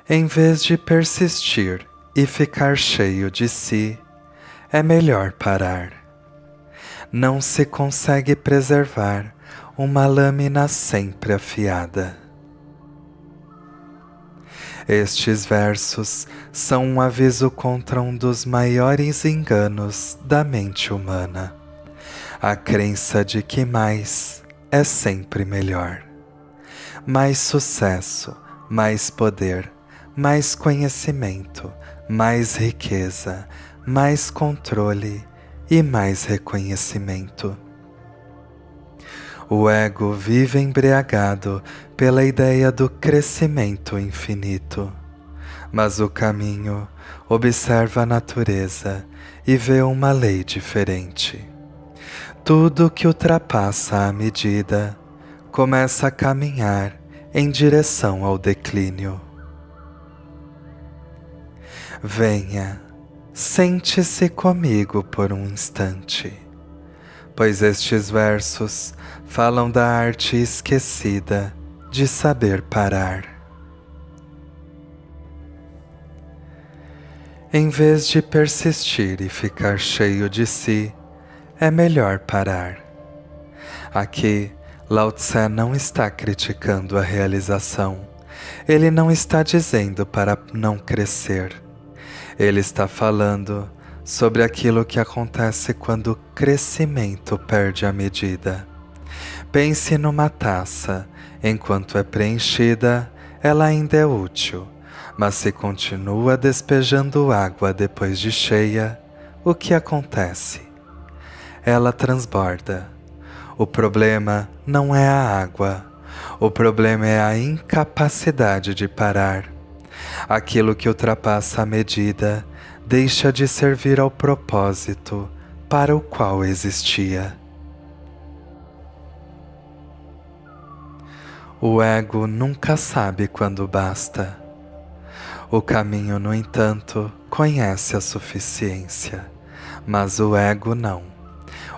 Em vez de persistir e ficar cheio de si, é melhor parar. Não se consegue preservar uma lâmina sempre afiada. Estes versos são um aviso contra um dos maiores enganos da mente humana: a crença de que mais é sempre melhor. Mais sucesso, mais poder, mais conhecimento, mais riqueza, mais controle e mais reconhecimento. O ego vive embriagado pela ideia do crescimento infinito, mas o caminho observa a natureza e vê uma lei diferente. Tudo que ultrapassa a medida começa a caminhar em direção ao declínio. Venha, sente-se comigo por um instante, pois estes versos falam da arte esquecida de saber parar. Em vez de persistir e ficar cheio de si, é melhor parar. Aqui, Lao Tse não está criticando a realização. Ele não está dizendo para não crescer. Ele está falando sobre aquilo que acontece quando o crescimento perde a medida. Pense numa taça. Enquanto é preenchida, ela ainda é útil. Mas se continua despejando água depois de cheia, o que acontece? Ela transborda. O problema não é a água. O problema é a incapacidade de parar. Aquilo que ultrapassa a medida deixa de servir ao propósito para o qual existia. O ego nunca sabe quando basta. O caminho, no entanto, conhece a suficiência, mas o ego não.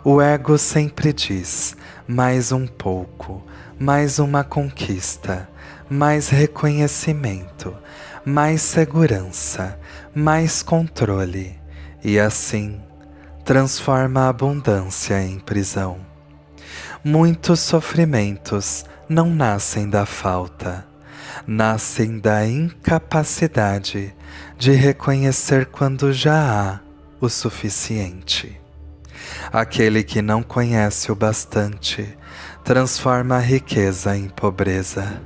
O ego sempre diz: mais um pouco, mais uma conquista, mais reconhecimento, mais segurança, mais controle, e assim transforma a abundância em prisão. Muitos sofrimentos não nascem da falta, nascem da incapacidade de reconhecer quando já há o suficiente. Aquele que não conhece o bastante transforma a riqueza em pobreza.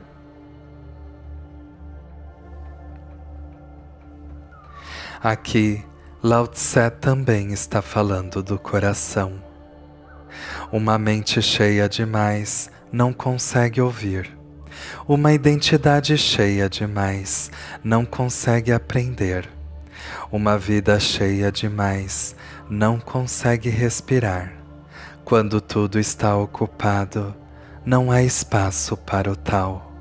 Aqui, Lao Tse também está falando do coração. Uma mente cheia demais não consegue ouvir. Uma identidade cheia demais não consegue aprender. Uma vida cheia demais não consegue respirar. Quando tudo está ocupado, não há espaço para o tal.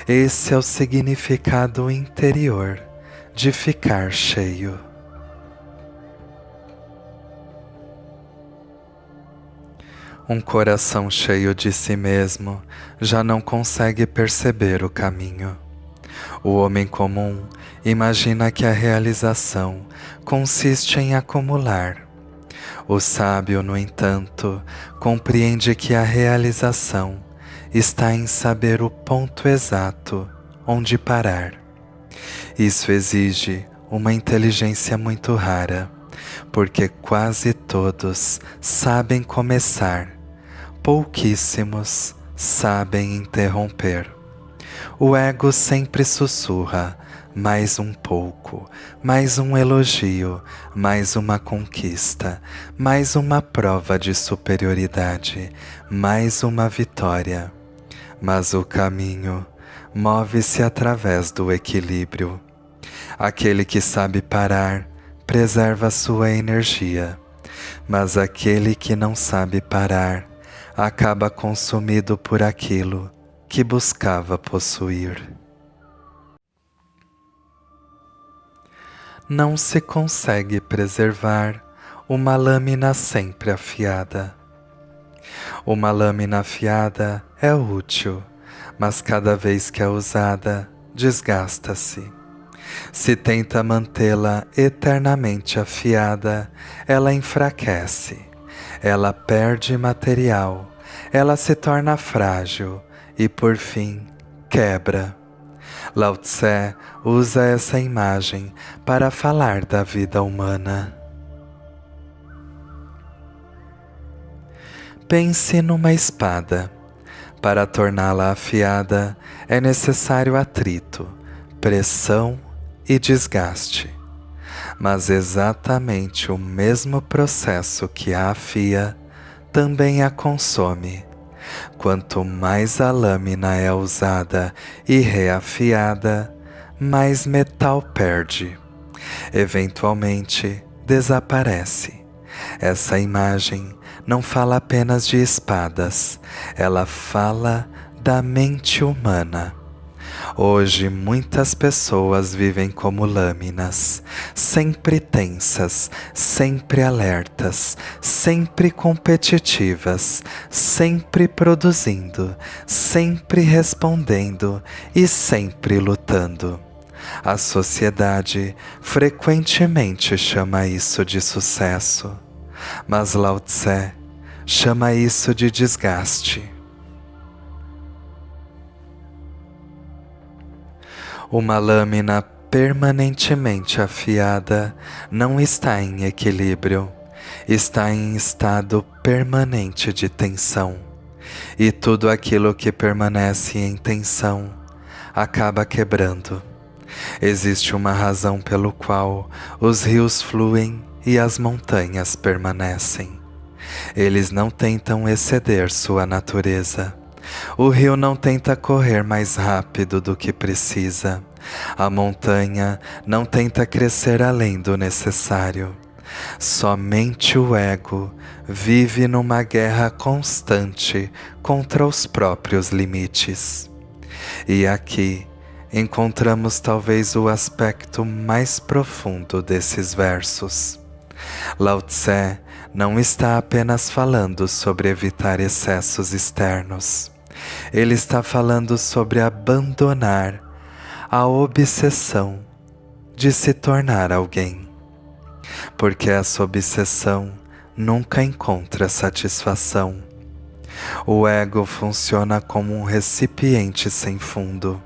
Esse é o significado interior de ficar cheio. Um coração cheio de si mesmo já não consegue perceber o caminho. O homem comum imagina que a realização consiste em acumular. O sábio, no entanto, compreende que a realização está em saber o ponto exato onde parar. Isso exige uma inteligência muito rara, porque quase todos sabem começar, pouquíssimos sabem interromper. O ego sempre sussurra: mais um pouco, mais um elogio, mais uma conquista, mais uma prova de superioridade, mais uma vitória. Mas o caminho move-se através do equilíbrio. Aquele que sabe parar preserva sua energia, mas aquele que não sabe parar acaba consumido por aquilo que buscava possuir. Não se consegue preservar uma lâmina sempre afiada. Uma lâmina afiada é útil, mas cada vez que é usada, desgasta-se. Se tenta mantê-la eternamente afiada, ela enfraquece, ela perde material, ela se torna frágil e, por fim, quebra. Lao Tse usa essa imagem para falar da vida humana. Pense numa espada. Para torná-la afiada, é necessário atrito, pressão e desgaste. Mas exatamente o mesmo processo que a afia também a consome. Quanto mais a lâmina é usada e reafiada, mais metal perde. Eventualmente, desaparece. Essa imagem não fala apenas de espadas, ela fala da mente humana. Hoje muitas pessoas vivem como lâminas, sempre tensas, sempre alertas, sempre competitivas, sempre produzindo, sempre respondendo e sempre lutando. A sociedade frequentemente chama isso de sucesso, mas Lao Tse chama isso de desgaste. Uma lâmina permanentemente afiada não está em equilíbrio, está em estado permanente de tensão. E tudo aquilo que permanece em tensão acaba quebrando. Existe uma razão pelo qual os rios fluem e as montanhas permanecem. Eles não tentam exceder sua natureza. O rio não tenta correr mais rápido do que precisa. A montanha não tenta crescer além do necessário. Somente o ego vive numa guerra constante contra os próprios limites. E aqui encontramos talvez o aspecto mais profundo desses versos. Lao Tse não está apenas falando sobre evitar excessos externos. Ele está falando sobre abandonar a obsessão de se tornar alguém. Porque essa obsessão nunca encontra satisfação. O ego funciona como um recipiente sem fundo.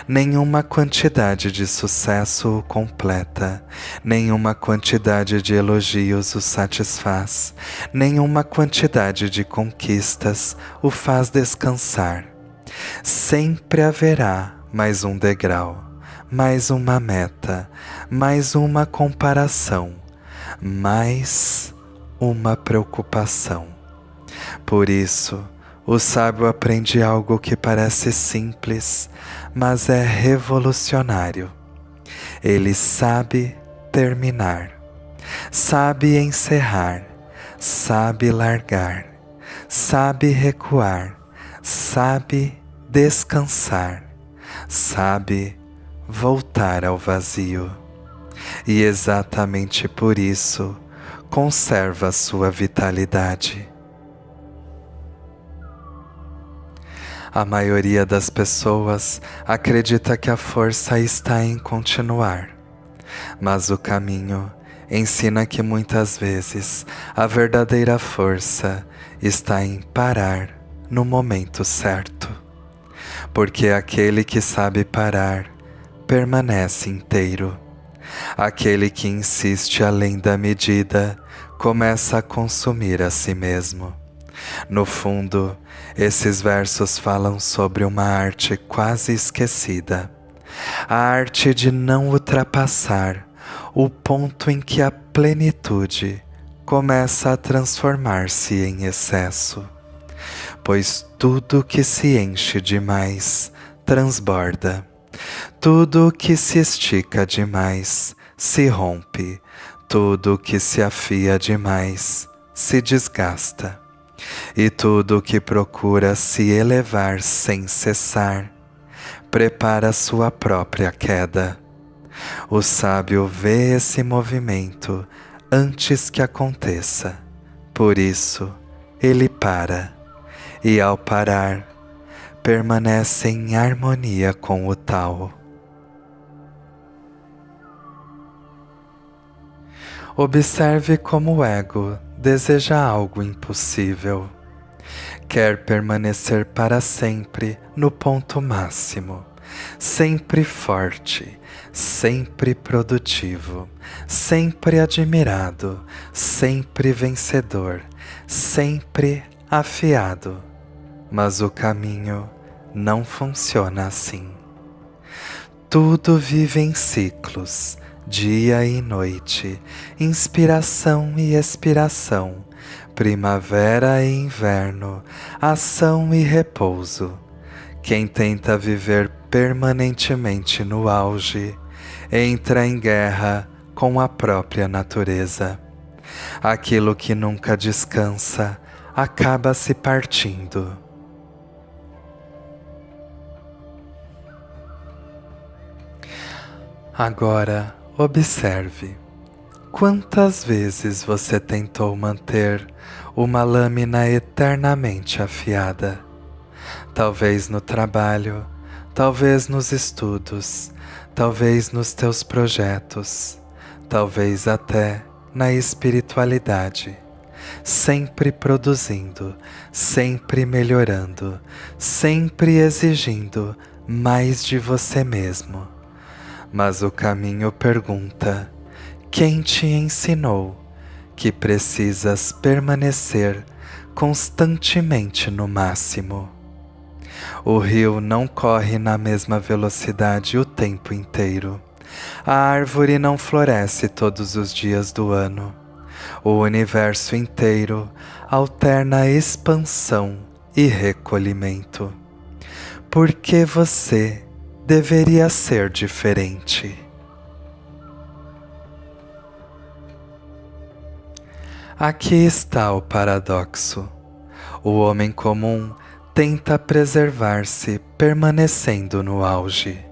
Nenhuma quantidade de sucesso o completa, nenhuma quantidade de elogios o satisfaz, nenhuma quantidade de conquistas o faz descansar. Sempre haverá mais um degrau, mais uma meta, mais uma comparação, mais uma preocupação. Por isso, o sábio aprende algo que parece simples, mas é revolucionário. Ele sabe terminar, sabe encerrar, sabe largar, sabe recuar, sabe descansar, sabe voltar ao vazio. E exatamente por isso, conserva sua vitalidade. A maioria das pessoas acredita que a força está em continuar, mas o caminho ensina que muitas vezes a verdadeira força está em parar no momento certo, porque aquele que sabe parar permanece inteiro. Aquele que insiste além da medida começa a consumir a si mesmo. No fundo, esses versos falam sobre uma arte quase esquecida, a arte de não ultrapassar o ponto em que a plenitude começa a transformar-se em excesso, pois tudo que se enche demais transborda, tudo que se estica demais se rompe, tudo que se afia demais se desgasta. E tudo que procura se elevar sem cessar, prepara sua própria queda. O sábio vê esse movimento antes que aconteça. Por isso, ele para, e ao parar, permanece em harmonia com o Tao. Observe como o ego deseja algo impossível. Quer permanecer para sempre no ponto máximo, sempre forte, sempre produtivo, sempre admirado, sempre vencedor, sempre afiado. Mas o caminho não funciona assim. Tudo vive em ciclos, dia e noite, inspiração e expiração, primavera e inverno, ação e repouso. Quem tenta viver permanentemente no auge, entra em guerra com a própria natureza. Aquilo que nunca descansa acaba se partindo. Agora, observe. Quantas vezes você tentou manter uma lâmina eternamente afiada? Talvez no trabalho, talvez nos estudos, talvez nos teus projetos, talvez até na espiritualidade. Sempre produzindo, sempre melhorando, sempre exigindo mais de você mesmo. Mas o caminho pergunta: quem te ensinou que precisas permanecer constantemente no máximo? O rio não corre na mesma velocidade o tempo inteiro. A árvore não floresce todos os dias do ano. O universo inteiro alterna expansão e recolhimento. Por que você deveria ser diferente? Aqui está o paradoxo. O homem comum tenta preservar-se permanecendo no auge,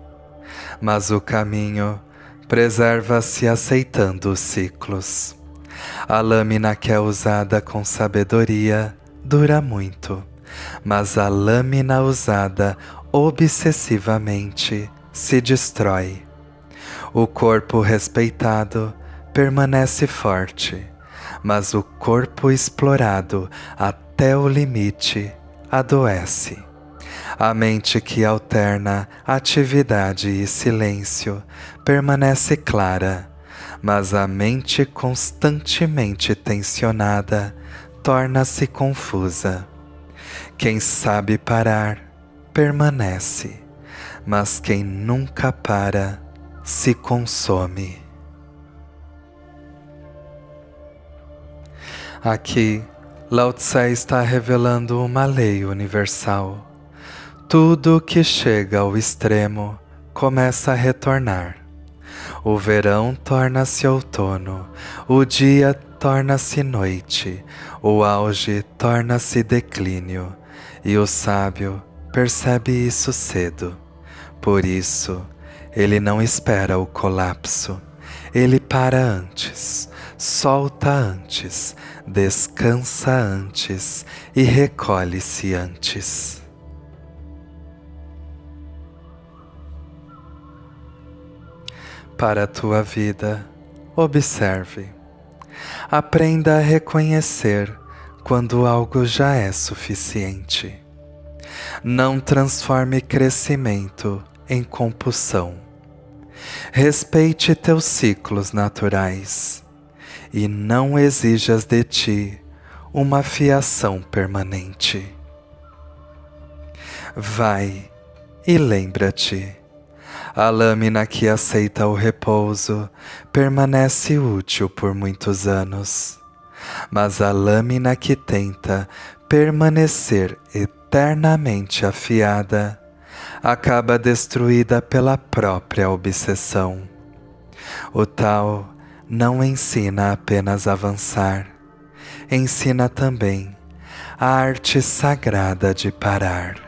mas o caminho preserva-se aceitando os ciclos. A lâmina que é usada com sabedoria dura muito, mas a lâmina usada obsessivamente se destrói. O corpo respeitado permanece forte, mas o corpo explorado até o limite adoece. A mente que alterna atividade e silêncio permanece clara, mas a mente constantemente tensionada torna-se confusa. Quem sabe parar, permanece, mas quem nunca para, se consome. Aqui, Lao Tse está revelando uma lei universal. Tudo que chega ao extremo começa a retornar. O verão torna-se outono, o dia torna-se noite, o auge torna-se declínio, e o sábio percebe isso cedo. Por isso, ele não espera o colapso, ele para antes, solta antes, descansa antes e recolhe-se antes. Para a tua vida, observe. Aprenda a reconhecer quando algo já é suficiente. Não transforme crescimento em compulsão. Respeite teus ciclos naturais e não exijas de ti uma fiação permanente. Vai e lembra-te. A lâmina que aceita o repouso permanece útil por muitos anos, mas a lâmina que tenta permanecer eternamente afiada acaba destruída pela própria obsessão. O Tao não ensina apenas a avançar, ensina também a arte sagrada de parar.